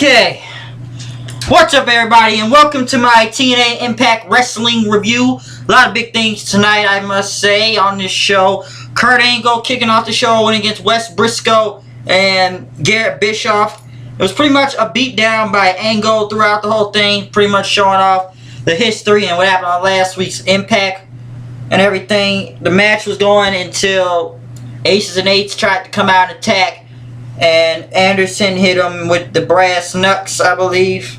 Okay, what's up everybody and welcome to my TNA Impact Wrestling review. A lot of big things tonight, I must say, on this show. Kurt Angle kicking off the show, went against Wes Briscoe and Garrett Bischoff. It was pretty much a beatdown by Angle throughout the whole thing, pretty much showing off the history and what happened on last week's Impact and everything. The match was going until Aces and Eights tried to come out and attack, and Anderson hit him with the brass knucks, I believe.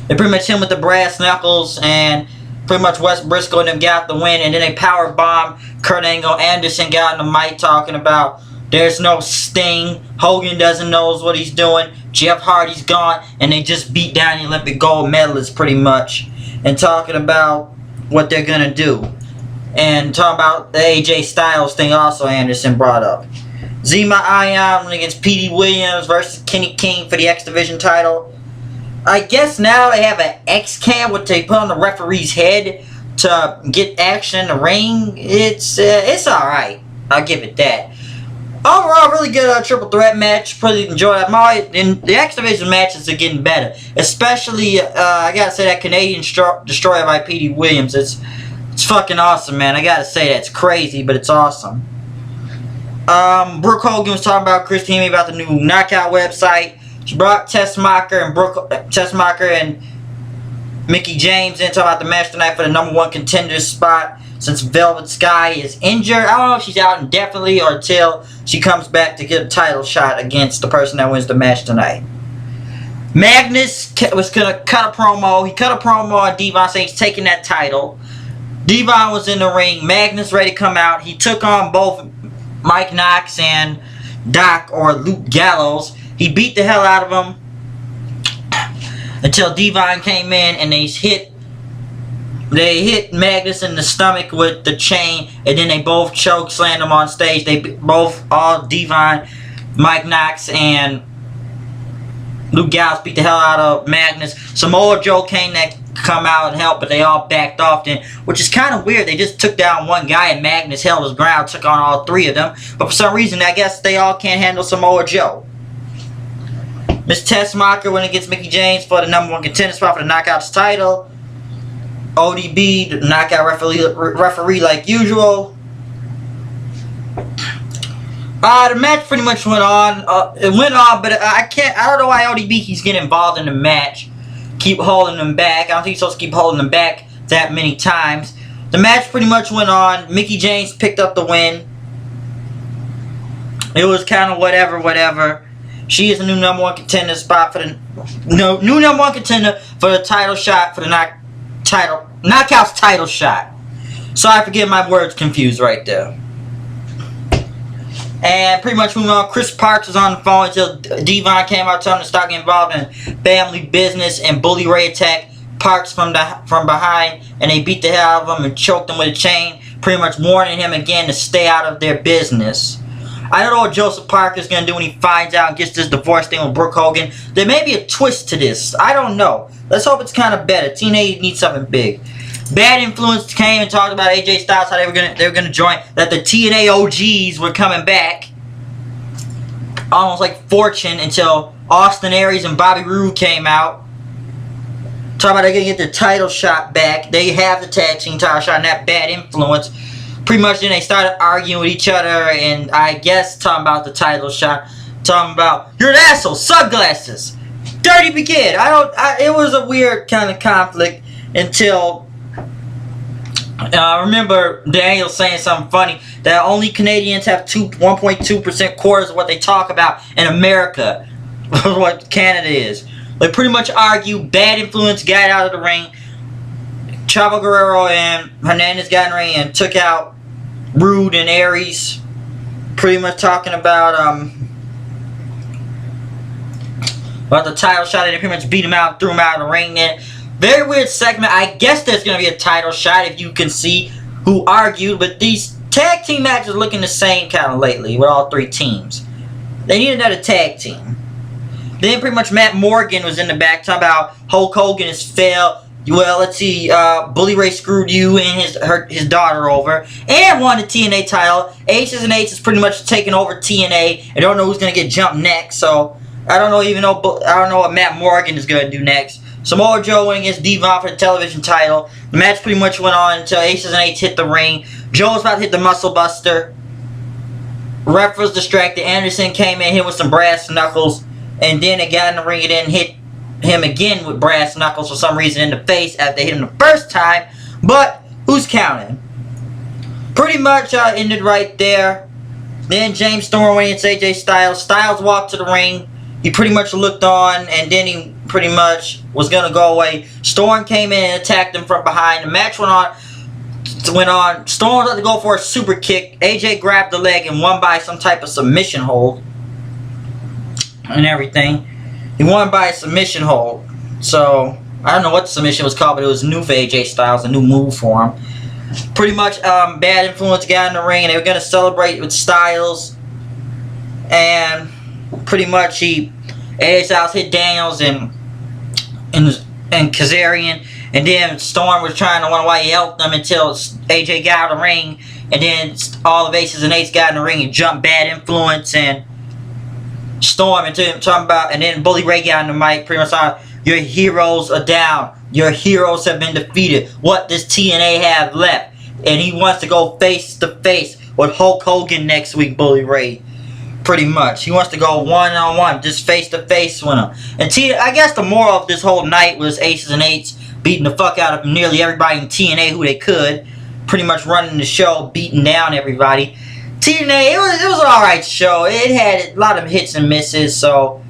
They pretty much hit him with the brass knuckles, and pretty much Wes Briscoe and them got the win, and then they power bomb Kurt Angle. Anderson got on the mic talking about there's no Sting, Hogan doesn't know what he's doing, Jeff Hardy's gone, and they just beat down the Olympic gold medalists pretty much, and talking about what they're gonna do, and talking about the AJ Styles thing also Anderson brought up. Zema Ion went against Petey Williams versus Kenny King for the X Division title. I guess now they have an X cam which they put on the referee's head to get action in the ring. It's alright. I'll give it that. Overall, really good triple threat match. Pretty enjoyed it. And the X Division matches are getting better. Especially, I gotta say, that Canadian Destroyer by Petey Williams. It's fucking awesome, man. I gotta say, that's crazy, but it's awesome. Brooke Hogan was talking about Chris Hemme about the new Knockout website. She brought Tessmacher and Mickie James in, talking about the match tonight for the #1 contender spot since Velvet Sky is injured. I don't know if she's out indefinitely or until she comes back to get a title shot against the person that wins the match tonight. Magnus was going to cut a promo. He cut a promo on Devon saying he's taking that title. Devon was in the ring. Magnus ready to come out. He took on both Mike Knox and Doc, or Luke Gallows. He beat the hell out of him until Devon came in and they hit Magnus in the stomach with the chain, and then they both choke slammed him on stage. They both, all Devon, Mike Knox, and Luke Gallows beat the hell out of Magnus. Samoa Joe came to come out and help, but they all backed off then, which is kind of weird. They just took down one guy and Magnus held his ground, took on all three of them. But for some reason, I guess they all can't handle Samoa Joe. Miss Tessmacher went against Mickie James for the #1 contender spot for the Knockouts title. ODB, the Knockout referee like usual. The match pretty much went on. It went on, but I don't know why ODB keeps getting involved in the match. Keep holding them back. I don't think he's supposed to keep holding them back that many times. The match pretty much went on. Mickie James picked up the win. It was kind of whatever. She is the new #1 contender spot for the new #1 contender for the title shot for the Knockouts title shot. Sorry for getting my words confused right there. And pretty much moving on, Chris Parks was on the phone until Devon came out telling him to start getting involved in family business, and Bully Ray attacked Parks from behind, and they beat the hell out of him and choked him with a chain, pretty much warning him again to stay out of their business. I don't know what Joseph Parker's going to do when he finds out and gets this divorce thing with Brooke Hogan. There may be a twist to this. I don't know. Let's hope it's kind of better. TNA needs something big. Bad Influence came and talked about AJ Styles, how they were gonna join, that the TNA OGs were coming back, almost like Fortune, until Austin Aries and Bobby Roode came out. Talking about they're gonna get their title shot back. They have the tag team title shot, and that Bad Influence. Pretty much then they started arguing with each other, and I guess talking about the title shot, talking about you're an asshole, sunglasses, dirty big kid. It was a weird kind of conflict until. I remember Daniel saying something funny, that only Canadians have 1.2% quarters of what they talk about in America, what Canada is. They pretty much argue. Bad Influence got out of the ring. Chavo Guerrero and Hernandez got in the ring and took out Rude and Aries. Pretty much talking about the title shot, and they pretty much beat him out, threw him out of the ring then. Very weird segment. I guess there's going to be a title shot if you can see who argued. But these tag team matches are looking the same kind of lately with all three teams. They need another tag team. Then pretty much Matt Morgan was in the back talking about Hulk Hogan has failed. Well, let's see. Bully Ray screwed you and his daughter over and won the TNA title. Aces and Eights is pretty much taking over TNA. I don't know who's going to get jumped next. So I don't know what Matt Morgan is gonna do next. Samoa Joe went against Devon for the television title. The match pretty much went on until Aces and Eights hit the ring. Joe was about to hit the Muscle Buster. Ref was distracted. Anderson came in, hit with some brass knuckles, and then they got in the ring and then hit him again with brass knuckles for some reason in the face after they hit him the first time. But who's counting? Pretty much ended right there. Then James Storm went against AJ Styles. Styles walked to the ring. He pretty much looked on, and then he pretty much was gonna go away. Storm came in and attacked him from behind. The match went on. Storm was about to go for a super kick. AJ grabbed the leg and won by some type of submission hold and everything. He won by a submission hold. So I don't know what the submission was called, but it was new for AJ Styles, a new move for him. Pretty much, Bad Influence got in the ring, and they were gonna celebrate with Styles, and pretty much AJ Styles hit Daniels and Kazarian, and then Storm was trying to wonder why he helped them until AJ got out of the ring, and then all of Aces and Eights got in the ring and jumped Bad Influence and Storm and talking about, and then Bully Ray got on the mic, pretty much like, your heroes are down. Your heroes have been defeated. What does TNA have left? And he wants to go face to face with Hulk Hogan next week, Bully Ray. Pretty much. He wants to go one-on-one, just face to face with him. And I guess the moral of this whole night was Aces and Eights beating the fuck out of nearly everybody in TNA who they could. Pretty much running the show, beating down everybody. TNA, it was an alright show. It had a lot of hits and misses, so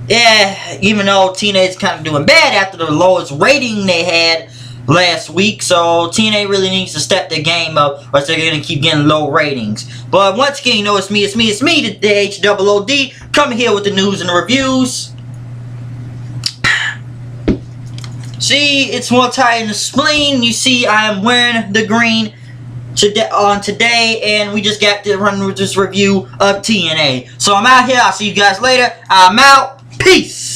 yeah, even though TNA is kind of doing bad after the lowest rating they had last week, so TNA really needs to step their game up, or else they're going to keep getting low ratings. But once again, you know, it's me, the H-O-O-D, coming here with the news and the reviews. See, it's more tight in the spleen. You see, I am wearing the green today, and we just got to run with this review of TNA. So I'm out here. I'll see you guys later. I'm out. Peace.